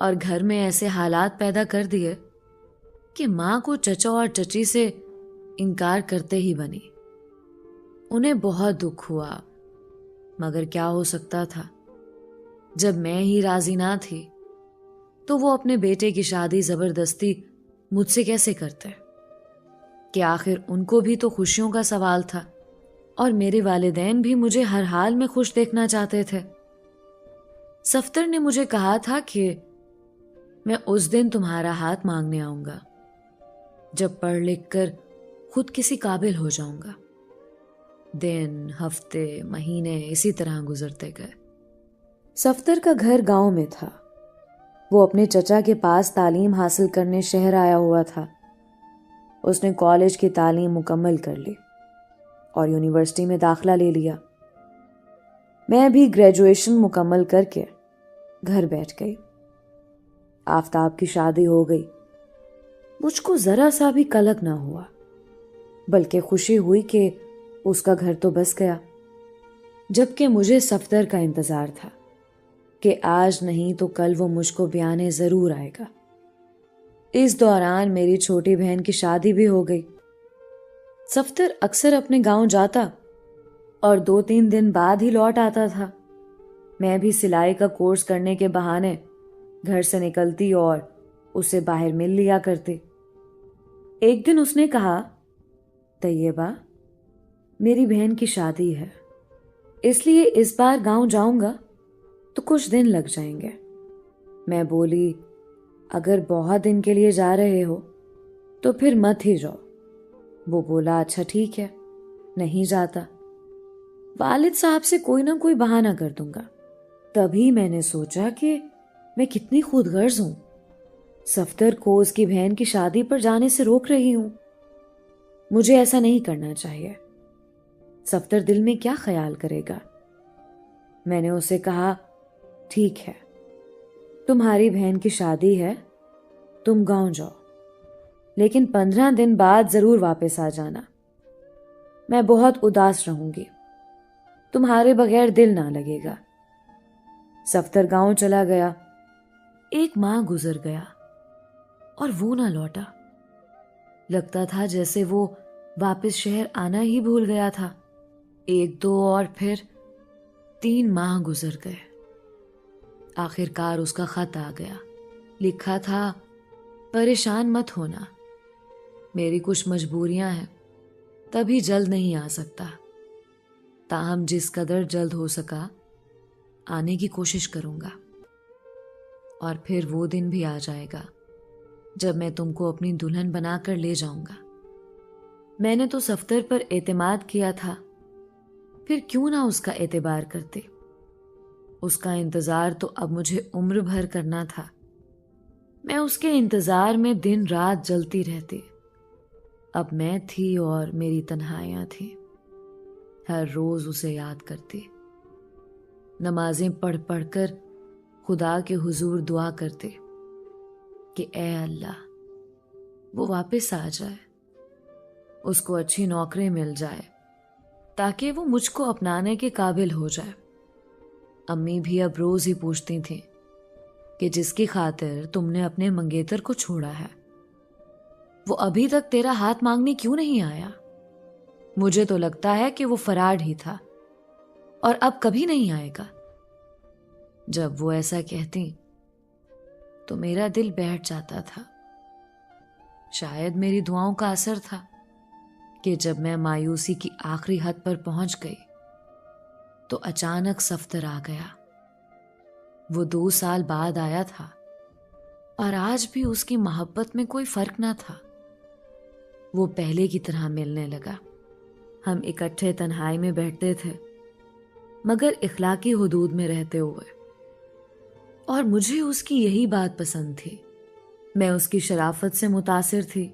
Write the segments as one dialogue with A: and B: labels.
A: اور گھر میں ایسے حالات پیدا کر دیے کہ ماں کو چچا اور چچی سے انکار کرتے ہی بنی۔ انہیں بہت دکھ ہوا، مگر کیا ہو سکتا تھا؟ جب میں ہی راضی نہ تھی تو وہ اپنے بیٹے کی شادی زبردستی مجھ سے کیسے کرتے؟ کہ آخر ان کو بھی تو خوشیوں کا سوال تھا، اور میرے والدین بھی مجھے ہر حال میں خوش دیکھنا چاہتے تھے۔ صفدر نے مجھے کہا تھا کہ میں اس دن تمہارا ہاتھ مانگنے آؤں گا جب پڑھ لکھ کر خود کسی قابل ہو جاؤں گا۔ دن، ہفتے، مہینے اسی طرح گزرتے گئے۔ صفدر کا گھر گاؤں میں تھا۔ وہ اپنے چچا کے پاس تعلیم حاصل کرنے شہر آیا ہوا تھا۔ اس نے کالج کی تعلیم مکمل کر لی اور یونیورسٹی میں داخلہ لے لیا۔ میں بھی گریجویشن مکمل کر کے گھر بیٹھ گئی۔ آفتاب کی شادی ہو گئی۔ مجھ کو ذرا سا بھی قلق نہ ہوا، بلکہ خوشی ہوئی کہ اس کا گھر تو بس گیا، جبکہ مجھے صفدر کا انتظار تھا کہ آج نہیں تو کل وہ مجھ کو بیانے ضرور آئے گا۔ اس دوران میری چھوٹی بہن کی شادی بھی ہو گئی۔ صفدر اکثر اپنے گاؤں جاتا اور 2-3 دن بعد ہی لوٹ آتا تھا۔ میں بھی سلائی کا کورس کرنے کے بہانے گھر سے نکلتی اور اسے باہر مل لیا کرتی۔ ایک دن اس نے کہا، طیبہ، میری بہن کی شادی ہے، اس لیے اس بار گاؤں جاؤں گا تو کچھ دن لگ جائیں گے۔ میں بولی، اگر بہت دن کے لیے جا رہے ہو تو پھر مت ہی جاؤ۔ وہ بولا، اچھا ٹھیک ہے، نہیں جاتا، والد صاحب سے کوئی نہ کوئی بہانہ کر دوں گا۔ تبھی میں نے سوچا کہ میں کتنی خود غرض ہوں، صفدر کو اس کی بہن کی شادی پر جانے سے روک رہی ہوں۔ مجھے ایسا نہیں کرنا چاہیے۔ صفدر دل میں کیا خیال کرے گا؟ میں نے اسے کہا، ٹھیک ہے، تمہاری بہن کی شادی ہے، تم گاؤں جاؤ، لیکن 15 دن بعد ضرور واپس آ جانا۔ میں بہت اداس رہوں گی، تمہارے بغیر دل نہ لگے گا۔ صفدر گاؤں چلا گیا۔ 1 ماہ گزر گیا اور وہ نہ لوٹا۔ لگتا تھا جیسے وہ واپس شہر آنا ہی بھول گیا تھا۔ 1-2 اور پھر 3 ماہ گزر گئے۔ آخر کار اس کا خط آ گیا۔ لکھا تھا، پریشان مت ہونا، میری کچھ مجبوریاں ہیں، تبھی جلد نہیں آ سکتا، تاہم جس قدر جلد ہو سکا آنے کی کوشش کروں گا۔ اور پھر وہ دن بھی آ جائے گا جب میں تم کو اپنی دلہن بنا کر لے جاؤں گا۔ میں نے تو صفدر پر اعتماد کیا تھا، پھر کیوں نہ اس کا اعتبار کرتے؟ اس کا انتظار تو اب مجھے عمر بھر کرنا تھا۔ میں اس کے انتظار میں دن رات جلتی رہتی۔ اب میں تھی اور میری تنہائیاں تھیں۔ ہر روز اسے یاد کرتی، نمازیں پڑھ پڑھ کر خدا کے حضور دعا کرتے کہ اے اللہ، وہ واپس آ جائے، اس کو اچھی نوکری مل جائے تاکہ وہ مجھ کو اپنانے کے قابل ہو جائے۔ امی بھی اب روز ہی پوچھتی تھیں کہ جس کی خاطر تم نے اپنے منگیتر کو چھوڑا ہے، وہ ابھی تک تیرا ہاتھ مانگنے کیوں نہیں آیا؟ مجھے تو لگتا ہے کہ وہ فرار ہی تھا اور اب کبھی نہیں آئے گا۔ جب وہ ایسا کہتی تو میرا دل بیٹھ جاتا تھا۔ شاید میری دعاؤں کا اثر تھا کہ جب میں مایوسی کی آخری حد پر پہنچ گئی تو اچانک صفدر آ گیا۔ وہ 2 سال بعد آیا تھا اور آج بھی اس کی محبت میں کوئی فرق نہ تھا۔ وہ پہلے کی طرح ملنے لگا۔ ہم اکٹھے تنہائی میں بیٹھتے تھے، مگر اخلاقی حدود میں رہتے ہوئے، اور مجھے اس کی یہی بات پسند تھی۔ میں اس کی شرافت سے متاثر تھی،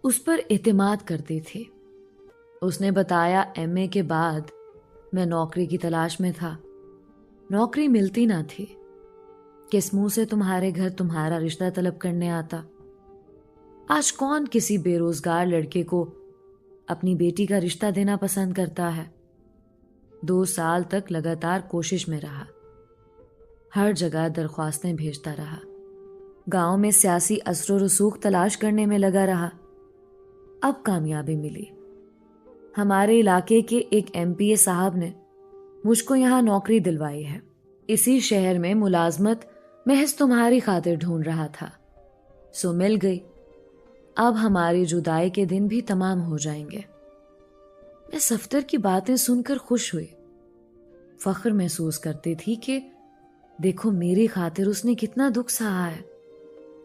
A: اس پر اعتماد کرتی تھی۔ اس نے بتایا MA کے بعد میں نوکری کی تلاش میں تھا، نوکری ملتی نہ تھی۔ کس منہ سے تمہارے گھر تمہارا رشتہ طلب کرنے آتا؟ آج کون کسی بے روزگار لڑکے کو اپنی بیٹی کا رشتہ دینا پسند کرتا ہے؟ 2 سال تک لگاتار کوشش میں رہا، ہر جگہ درخواستیں بھیجتا رہا، گاؤں میں سیاسی اثر و رسوخ تلاش کرنے میں لگا رہا۔ اب کامیابی ملی۔ ہمارے علاقے کے ایک MP صاحب نے مجھ کو یہاں نوکری دلوائی ہے۔ اسی شہر میں ملازمت محض تمہاری خاطر ڈھونڈ رہا تھا، سو مل گئی۔ اب ہماری جدائی کے دن بھی تمام ہو جائیں گے۔ میں صفدر کی باتیں سن کر خوش ہوئی، فخر محسوس کرتی تھی کہ دیکھو میری خاطر اس نے کتنا دکھ سہا ہے۔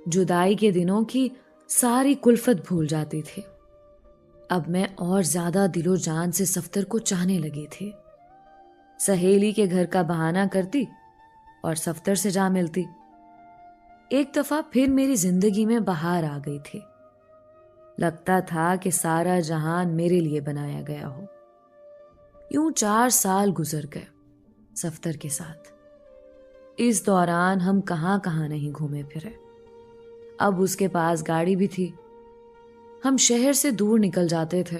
A: جدائی کے دنوں کی ساری کلفت بھول جاتی تھی۔ اب میں اور زیادہ دل و جان سے صفدر کو چاہنے لگی تھی۔ سہیلی کے گھر کا بہانہ کرتی اور صفدر سے جا ملتی۔ ایک دفعہ پھر میری زندگی میں بہار آ گئی تھی۔ لگتا تھا کہ سارا جہان میرے لیے بنایا گیا ہو۔ یوں 4 سال گزر گئے صفدر کے ساتھ۔ اس دوران ہم کہاں کہاں نہیں گھومے پھرے۔ اب اس کے پاس گاڑی بھی تھی، ہم شہر سے دور نکل جاتے تھے۔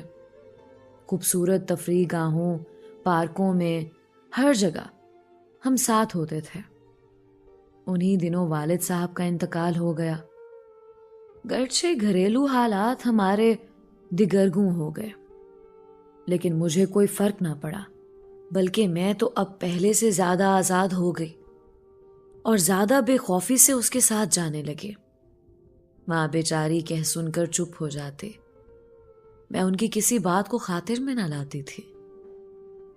A: خوبصورت تفریح گاہوں، پارکوں میں، ہر جگہ ہم ساتھ ہوتے تھے۔ انہی دنوں والد صاحب کا انتقال ہو گیا۔ گرچہ گھریلو حالات ہمارے دگرگوں ہو گئے، لیکن مجھے کوئی فرق نہ پڑا، بلکہ میں تو اب پہلے سے زیادہ آزاد ہو گئی اور زیادہ بے خوفی سے اس کے ساتھ جانے لگے۔ ماں بیچاری کہہ سن کر چپ ہو جاتے، میں ان کی کسی بات کو خاطر میں نہ لاتی تھی۔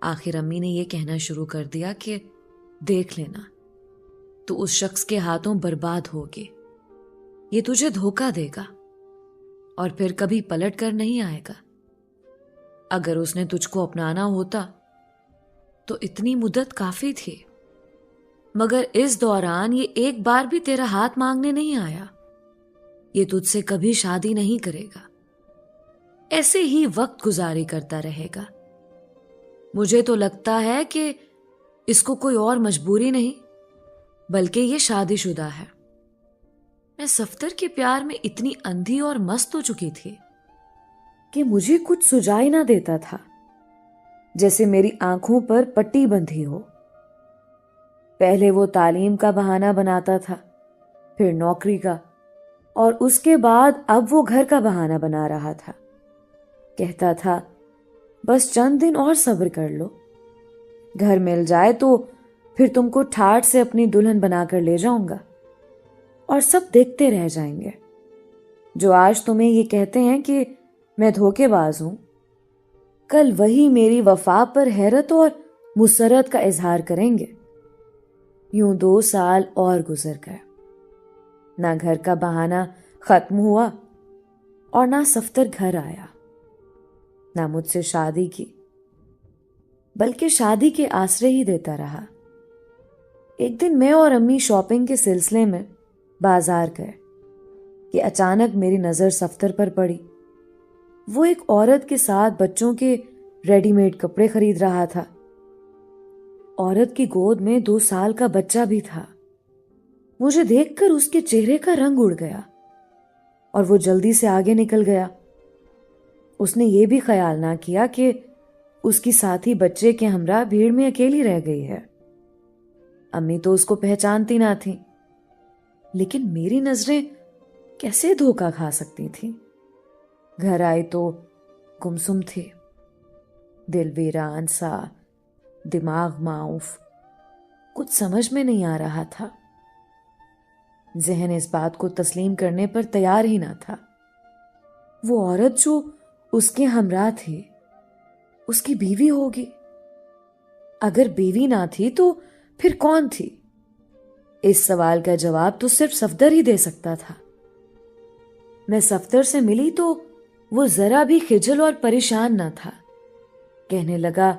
A: آخر امی نے یہ کہنا شروع کر دیا کہ دیکھ لینا، تو اس شخص کے ہاتھوں برباد ہوگی، یہ تجھے دھوکہ دے گا اور پھر کبھی پلٹ کر نہیں آئے گا۔ اگر اس نے تجھ کو اپنانا ہوتا تو اتنی مدت کافی تھی، مگر اس دوران یہ ایک بار بھی تیرا ہاتھ مانگنے نہیں آیا۔ یہ تجھ سے کبھی شادی نہیں کرے گا، ایسے ہی وقت گزاری کرتا رہے گا۔ مجھے تو لگتا ہے کہ اس کو کوئی اور مجبوری نہیں، بلکہ یہ شادی شدہ ہے۔ میں صفدر کے پیار میں اتنی اندھی اور مست ہو چکی تھی کہ مجھے کچھ سجائی نہ دیتا تھا، جیسے میری آنکھوں پر پٹی بندھی ہو۔ پہلے وہ تعلیم کا بہانہ بناتا تھا، پھر نوکری کا، اور اس کے بعد اب وہ گھر کا بہانہ بنا رہا تھا۔ کہتا تھا بس چند دن اور صبر کر لو، گھر مل جائے تو پھر تم کو ٹھاٹھ سے اپنی دلہن بنا کر لے جاؤں گا اور سب دیکھتے رہ جائیں گے۔ جو آج تمہیں یہ کہتے ہیں کہ میں دھوکے باز ہوں، کل وہی میری وفا پر حیرت اور مسرت کا اظہار کریں گے۔ یوں 2 سال اور گزر گئے، نہ گھر کا بہانہ ختم ہوا اور نہ صفدر گھر آیا، نہ مجھ سے شادی کی، بلکہ شادی کے آسرے ہی دیتا رہا۔ ایک دن میں اور امی شاپنگ کے سلسلے میں بازار گئے کہ اچانک میری نظر صفدر پر پڑی۔ وہ ایک عورت کے ساتھ بچوں کے ریڈی میڈ کپڑے خرید رہا تھا۔ عورت کی گود میں 2 سال کا بچہ بھی تھا۔ مجھے دیکھ کر اس کے چہرے کا رنگ اڑ گیا اور وہ جلدی سے آگے نکل گیا۔ اس نے یہ بھی خیال نہ کیا کہ اس کی ساتھی بچے کے ہمراہ بھیڑ میں اکیلی رہ گئی ہے۔ امی تو اس کو پہچانتی نہ تھیں، لیکن میری نظریں کیسے دھوکہ کھا سکتی تھیں؟ گھر آئی تو گمسم تھی، دل ویران سا، دماغ معاف، کچھ سمجھ میں نہیں آ رہا تھا۔ ذہن اس بات کو تسلیم کرنے پر تیار ہی نہ تھا۔ وہ عورت جو اس کے ہمراہ تھی، اس کی بیوی ہوگی؟ اگر بیوی نہ تھی تو پھر کون تھی؟ اس سوال کا جواب تو صرف صفدر ہی دے سکتا تھا۔ میں صفدر سے ملی تو وہ ذرا بھی خجل اور پریشان نہ تھا۔ کہنے لگا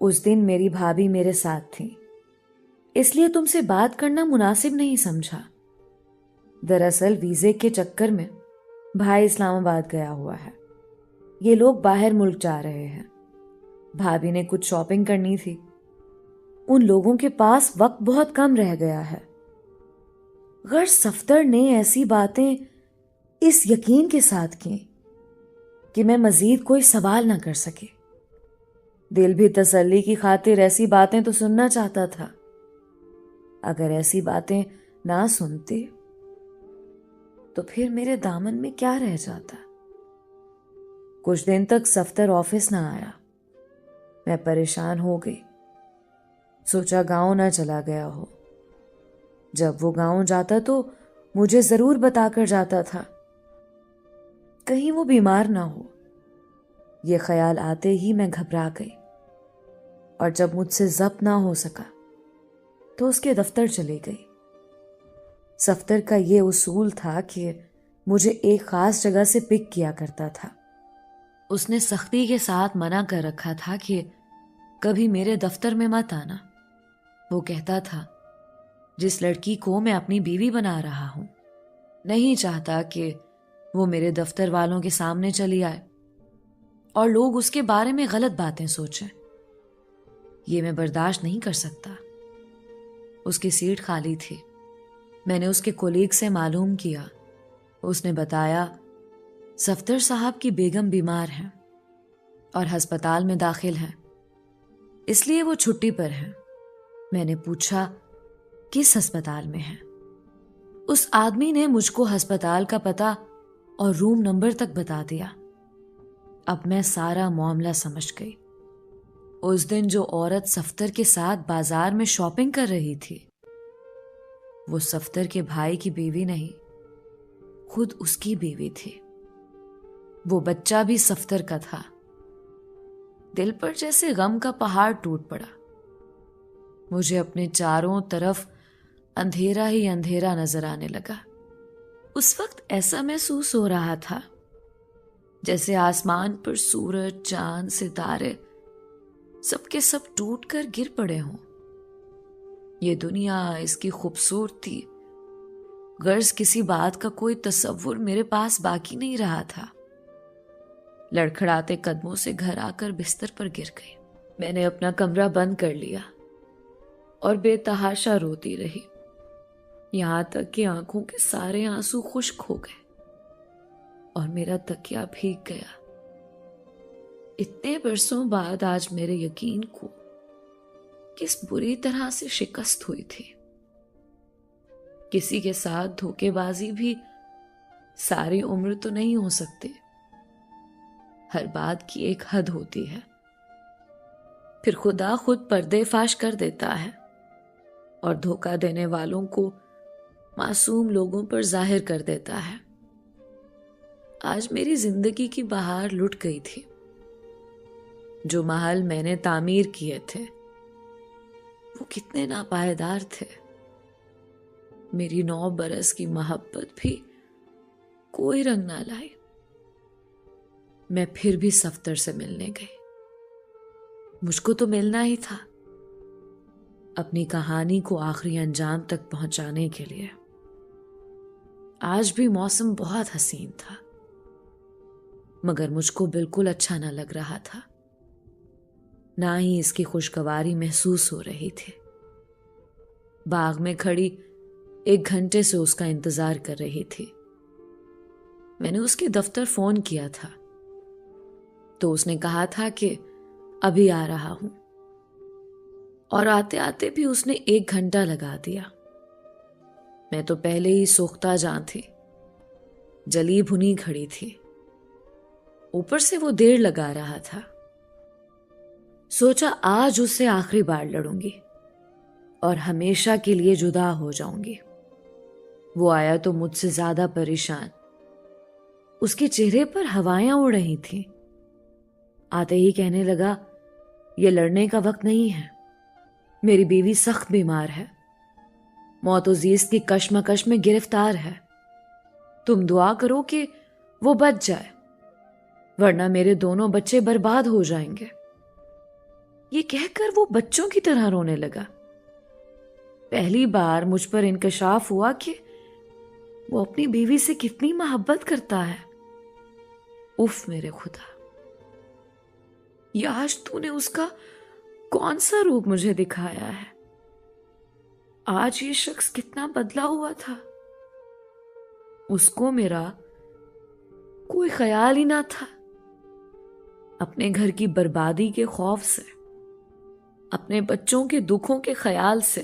A: اس دن میری بھابھی میرے ساتھ تھی، اس لیے تم سے بات کرنا مناسب نہیں سمجھا۔ دراصل ویزے کے چکر میں بھائی اسلام آباد گیا ہوا ہے، یہ لوگ باہر ملک جا رہے ہیں۔ بھابھی نے کچھ شاپنگ کرنی تھی، ان لوگوں کے پاس وقت بہت کم رہ گیا ہے۔ غرض صفدر نے ایسی باتیں اس یقین کے ساتھ کی کہ میں مزید کوئی سوال نہ کر سکے۔ دل بھی تسلی کی خاطر ایسی باتیں تو سننا چاہتا تھا۔ اگر ایسی باتیں نہ سنتی تو پھر میرے دامن میں کیا رہ جاتا؟ کچھ دن تک صفدر آفس نہ آیا. میں پریشان ہو گئی. سوچا گاؤں نہ چلا گیا ہو. جب وہ گاؤں جاتا تو مجھے ضرور بتا کر جاتا تھا. کہیں وہ بیمار نہ ہو. یہ خیال آتے ہی میں گھبرا گئی، اور جب مجھ سے ضبط نہ ہو سکا تو اس کے دفتر چلی گئی. صفدر کا یہ اصول تھا کہ مجھے ایک خاص جگہ سے پک کیا کرتا تھا. اس نے سختی کے ساتھ منع کر رکھا تھا کہ کبھی میرے دفتر میں مت آنا. وہ کہتا تھا جس لڑکی کو میں اپنی بیوی بنا رہا ہوں نہیں چاہتا کہ وہ میرے دفتر والوں کے سامنے چلی آئے اور لوگ اس کے بارے میں غلط باتیں سوچیں. یہ میں برداشت نہیں کر سکتا. اس کی سیٹ خالی تھی. میں نے اس کے کولیگ سے معلوم کیا. اس نے بتایا صفدر صاحب کی بیگم بیمار ہیں اور ہسپتال میں داخل ہیں، اس لیے وہ چھٹی پر ہیں. میں نے پوچھا کس ہسپتال میں ہیں؟ اس آدمی نے مجھ کو ہسپتال کا پتہ اور روم نمبر تک بتا دیا. اب میں سارا معاملہ سمجھ گئی. اس دن جو عورت صفدر کے ساتھ بازار میں شاپنگ کر رہی تھی وہ صفدر کے بھائی کی بیوی نہیں، خود اس کی بیوی تھی. وہ بچہ بھی صفدر کا تھا. دل پر جیسے غم کا پہاڑ ٹوٹ پڑا. مجھے اپنے چاروں طرف اندھیرا ہی اندھیرا نظر آنے لگا. اس وقت ایسا محسوس ہو رہا تھا جیسے آسمان پر سورج، چاند، ستارے سب کے سب ٹوٹ کر گر پڑے ہوں. یہ دنیا، اس کی خوبصورتی، غرض کسی بات کا کوئی تصور میرے پاس باقی نہیں رہا تھا. لڑکھڑاتے قدموں سے گھر آ کر بستر پر گر گئی. میں نے اپنا کمرہ بند کر لیا اور بے تحاشا روتی رہی، یہاں تک کہ آنکھوں کے سارے آنسو خشک ہو گئے اور میرا تکیہ بھیگ گیا. اتنے برسوں بعد آج میرے یقین کو کس بری طرح سے شکست ہوئی تھی. کسی کے ساتھ دھوکے بازی بھی ساری عمر تو نہیں ہو سکتے. ہر بات کی ایک حد ہوتی ہے. پھر خدا خود پردے فاش کر دیتا ہے اور دھوکہ دینے والوں کو معصوم لوگوں پر ظاہر کر دیتا ہے. آج میری زندگی کی بہار لٹ گئی تھی. جو محل میں نے تعمیر کیے تھے وہ کتنے ناپائیدار تھے. میری 9 برس کی محبت بھی کوئی رنگ نہ لائی. میں پھر بھی صفدر سے ملنے گئی. مجھ کو تو ملنا ہی تھا اپنی کہانی کو آخری انجام تک پہنچانے کے لیے. آج بھی موسم بہت حسین تھا مگر مجھ کو بالکل اچھا نہ لگ رہا تھا. نہ ہی اس کی خوشگواری محسوس ہو رہی تھی. باغ میں کھڑی 1 گھنٹے سے اس کا انتظار کر رہی تھی. میں نے اس کے دفتر فون کیا تھا تو اس نے کہا تھا کہ ابھی آ رہا ہوں، اور آتے آتے بھی اس نے 1 گھنٹہ لگا دیا. میں تو پہلے ہی سوختہ جان تھی، جلی بھنی کھڑی تھی. اوپر سے وہ دیر لگا رہا تھا. سوچا آج اس سے آخری بار لڑوں گی اور ہمیشہ کے لیے جدا ہو جاؤں گی. وہ آیا تو مجھ سے زیادہ پریشان. اس کے چہرے پر ہوائیں اڑ رہی تھیں. آتے ہی کہنے لگا یہ لڑنے کا وقت نہیں ہے. میری بیوی سخت بیمار ہے، موت و زیست کی کشمکش میں گرفتار ہے. تم دعا کرو کہ وہ بچ جائے ورنہ میرے دونوں بچے برباد ہو جائیں گے. یہ کہہ کر وہ بچوں کی طرح رونے لگا. پہلی بار مجھ پر انکشاف ہوا کہ وہ اپنی بیوی سے کتنی محبت کرتا ہے. اف میرے خدا، یہ آج تو نے اس کا کون سا روپ مجھے دکھایا ہے. آج یہ شخص کتنا بدلا ہوا تھا. اس کو میرا کوئی خیال ہی نہ تھا. اپنے گھر کی بربادی کے خوف سے، اپنے بچوں کے دکھوں کے خیال سے